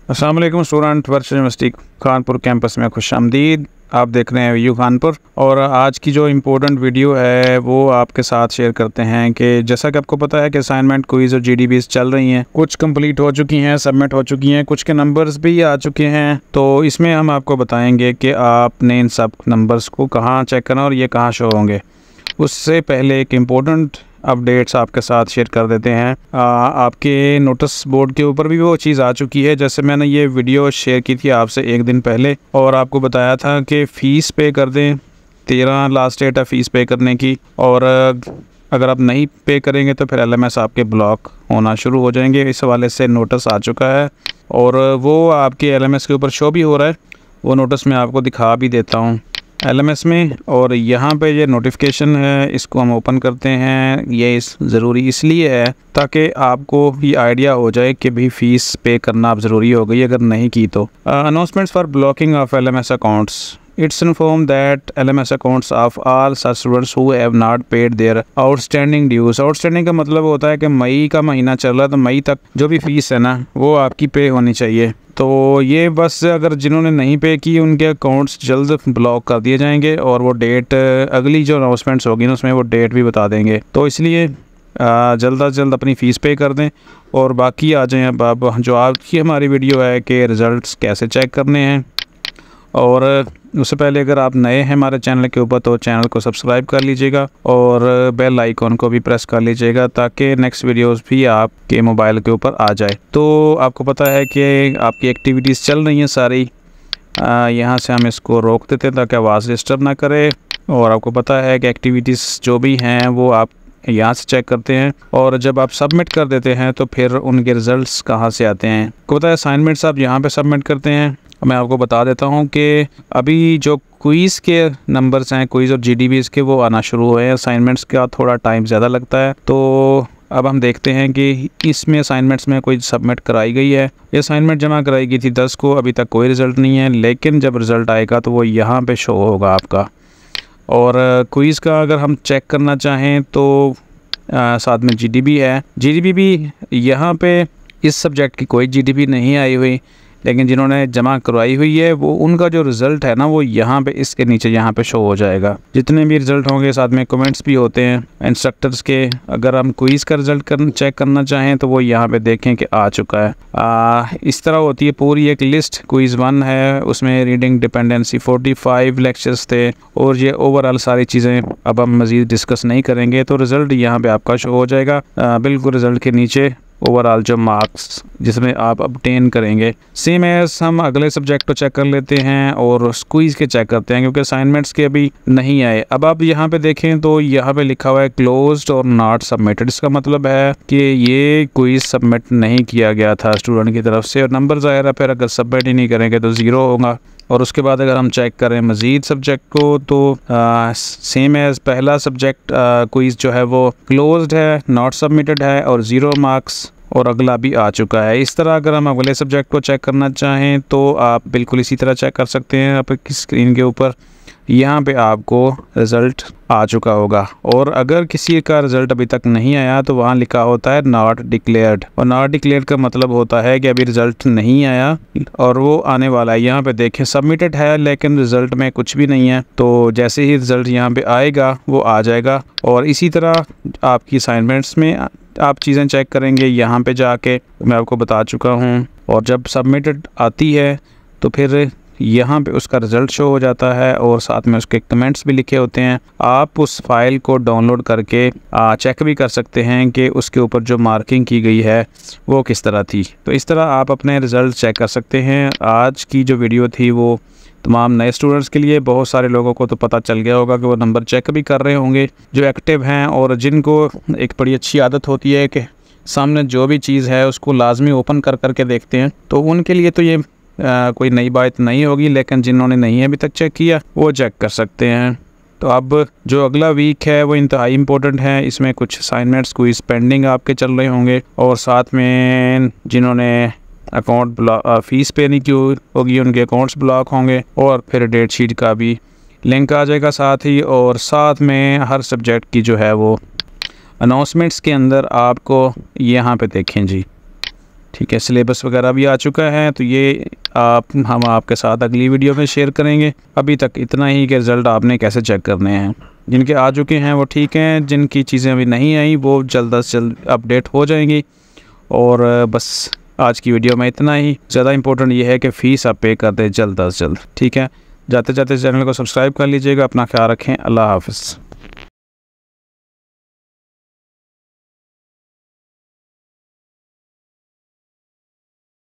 अस्सलाम वालेकुम student, virtual university Kanpur campus में खुशामदीद। आप देख रहे हैं व्यू कानपुर और आज की जो इम्पोर्टेंट वीडियो है वो आपके साथ शेयर करते हैं कि जैसा कि आपको पता है कि असाइनमेंट क्विज़ और जीडीबीज़ चल रही हैं, कुछ कंप्लीट हो चुकी हैं, सबमिट हो चुकी हैं, कुछ के नंबर्स भी आ चुके हैं। तो इसमें हम आपको बताएंगे कि आपने इन सब नंबर्स को कहाँ चेक करना और ये कहाँ शो होंगे। उससे पहले एक इम्पोर्टेंट अपडेट्स आपके साथ शेयर कर देते हैं। आपके नोटिस बोर्ड के ऊपर भी वो चीज़ आ चुकी है। जैसे मैंने ये वीडियो शेयर की थी आपसे एक दिन पहले और आपको बताया था कि फ़ीस पे कर दें, 13 लास्ट डेट है फ़ीस पे करने की, और अगर आप नहीं पे करेंगे तो फिर एलएमएस आपके ब्लॉक होना शुरू हो जाएंगे। इस हवाले से नोटिस आ चुका है और वो आपके एलएमएस के ऊपर शो भी हो रहा है। वो नोटिस मैं आपको दिखा भी देता हूँ एलएमएस में। और यहाँ पे ये नोटिफिकेशन है, इसको हम ओपन करते हैं। ये ज़रूरी इसलिए है ताकि आपको ये आइडिया हो जाए कि भी फ़ीस पे करना अब ज़रूरी हो गई अगर नहीं की तो। Announcements for blocking of LMS accounts. It's informed that LMS accounts of all such students who have not paid their outstanding dues। Outstanding का मतलब होता है कि मई का महीना चल रहा है तो मई तक जो भी फ़ीस है ना वो आपकी पे होनी चाहिए। तो ये बस अगर जिन्होंने नहीं पे की उनके अकाउंट्स जल्द ब्लॉक कर दिए जाएंगे और वो डेट अगली जो अनाउंसमेंट्स होगी ना उसमें वो डेट भी बता देंगे। तो इसलिए जल्द अज जल्द अपनी फ़ीस पे कर दें और बाकी आ जाएँ अब जो आज की हमारी वीडियो है कि रिज़ल्ट कैसे चेक करने हैं। और उससे पहले अगर आप नए हैं हमारे चैनल के ऊपर तो चैनल को सब्सक्राइब कर लीजिएगा और बेल आइकॉन को भी प्रेस कर लीजिएगा ताकि नेक्स्ट वीडियोस भी आपके मोबाइल के ऊपर आ जाए। तो आपको पता है कि आपकी एक्टिविटीज़ चल रही हैं सारी, यहाँ से हम इसको रोक देते हैं ताकि आवाज़ डिस्टर्ब ना करे। और आपको पता है कि एक्टिविटीज़ जो भी हैं वो आप यहाँ से चेक करते हैं और जब आप सबमिट कर देते हैं तो फिर उनके रिज़ल्ट्स कहाँ से आते हैं। आपको पता है असाइनमेंट्स आप यहाँ पे सबमिट करते हैं। मैं आपको बता देता हूँ कि अभी जो क्विज़ के नंबर्स हैं, क्विज़ और जीडीबीज़ के, वो आना शुरू हुए हैं। असाइनमेंट्स का थोड़ा टाइम ज़्यादा लगता है। तो अब हम देखते हैं कि इसमें असाइनमेंट्स में कोई सबमिट कराई गई है। ये असाइनमेंट जमा कराई गई थी 10 को, अभी तक कोई रिज़ल्ट नहीं है, लेकिन जब रिज़ल्ट आएगा तो वो यहाँ पे शो होगा आपका। और क्विज़ का अगर हम चेक करना चाहें तो साथ में जीडीबी है। जीडीबी भी यहाँ पे इस सब्जेक्ट की कोई जीडीबी नहीं आई हुई, लेकिन जिन्होंने जमा करवाई हुई है वो उनका जो रिज़ल्ट है ना वो यहाँ पे इसके नीचे यहाँ पे शो हो जाएगा। जितने भी रिज़ल्ट होंगे साथ में कमेंट्स भी होते हैं इंस्ट्रक्टर्स के। अगर हम क्विज़ का रिज़ल्ट चेक करना चाहें तो वो यहाँ पे देखें कि आ चुका है। इस तरह होती है पूरी एक लिस्ट। क्विज़ 1 है, उसमें रीडिंग डिपेंडेंसी 45 लेक्चर्स थे और ये ओवरऑल सारी चीज़ें अब हम मज़ीद डिस्कस नहीं करेंगे। तो रिज़ल्ट यहाँ पर आपका शो हो जाएगा बिल्कुल रिज़ल्ट के नीचे, ओवरऑल जो मार्क्स जिसमें आप ऑब्टेन करेंगे। सेम एज हम अगले सब्जेक्ट को चेक कर लेते हैं और क्विज़ के चेक करते हैं क्योंकि असाइनमेंट्स के अभी नहीं आए। अब आप यहाँ पे देखें तो यहाँ पे लिखा हुआ है क्लोज्ड और नॉट सबमिटेड। इसका मतलब है कि ये क्विज़ सबमिट नहीं किया गया था स्टूडेंट की तरफ से और नंबर ज़ाहिर है फिर अगर सबमिट ही नहीं करेंगे तो ज़ीरो होगा। और उसके बाद अगर हम चेक करें मज़ीद सब्जेक्ट को तो सेम एज़ पहला सब्जेक्ट क्विज़ जो है वो क्लोज्ड है, नॉट सबमिटेड है और 0 मार्क्स, और अगला भी आ चुका है। इस तरह अगर हम अगले सब्जेक्ट को चेक करना चाहें तो आप बिल्कुल इसी तरह चेक कर सकते हैं। आपकी स्क्रीन के ऊपर यहाँ पे आपको रिज़ल्ट आ चुका होगा। और अगर किसी का रिज़ल्ट अभी तक नहीं आया तो वहाँ लिखा होता है नॉट डिक्लेयर्ड, और नॉट डिक्लेयर्ड का मतलब होता है कि अभी रिज़ल्ट नहीं आया और वो आने वाला है। यहाँ पे देखें सबमिटेड है लेकिन रिज़ल्ट में कुछ भी नहीं है। तो जैसे ही रिज़ल्ट यहाँ पे आएगा वो आ जाएगा। और इसी तरह आपकी असाइनमेंट्स में आप चीज़ें चेक करेंगे यहाँ पे जाके, मैं आपको बता चुका हूँ। और जब सबमिटेड आती है तो फिर यहाँ पे उसका रिज़ल्ट शो हो जाता है और साथ में उसके कमेंट्स भी लिखे होते हैं। आप उस फाइल को डाउनलोड करके चेक भी कर सकते हैं कि उसके ऊपर जो मार्किंग की गई है वो किस तरह थी। तो इस तरह आप अपने रिज़ल्ट चेक कर सकते हैं। आज की जो वीडियो थी वो तमाम नए स्टूडेंट्स के लिए, बहुत सारे लोगों को तो पता चल गया होगा कि वो नंबर चेक भी कर रहे होंगे जो एक्टिव हैं, और जिनको एक बड़ी अच्छी आदत होती है कि सामने जो भी चीज़ है उसको लाजमी ओपन कर करके देखते हैं, तो उनके लिए तो ये कोई नई बात नहीं होगी। लेकिन जिन्होंने नहीं अभी तक चेक किया वो चेक कर सकते हैं। तो अब जो अगला वीक है वो इंतहाई इम्पोर्टेंट है। इसमें कुछ असाइनमेंट्स क्विज़ पेंडिंग आपके चल रहे होंगे, और साथ में जिन्होंने अकाउंट फ़ीस पे नहीं की होगी उनके अकाउंट्स ब्लॉक होंगे, और फिर डेट शीट का भी लिंक आ जाएगा साथ ही। और साथ में हर सब्जेक्ट की जो है वो अनाउंसमेंट्स के अंदर आपको यहाँ पे देखें जी, ठीक है, सिलेबस वगैरह भी आ चुका है। तो ये हम आपके साथ अगली वीडियो में शेयर करेंगे। अभी तक इतना ही कि रिज़ल्ट आपने कैसे चेक करने हैं। जिनके आ चुके हैं वो ठीक हैं, जिनकी चीज़ें अभी नहीं आई वो जल्द से जल्द अपडेट हो जाएंगी। और बस आज की वीडियो में इतना ही। ज़्यादा इंपॉर्टेंट ये है कि फ़ीस आप पे कर दें जल्द से जल्द, ठीक है। जाते जाते चैनल को सब्सक्राइब कर लीजिएगा। अपना ख्याल रखें। अल्लाह हाफ़िज़।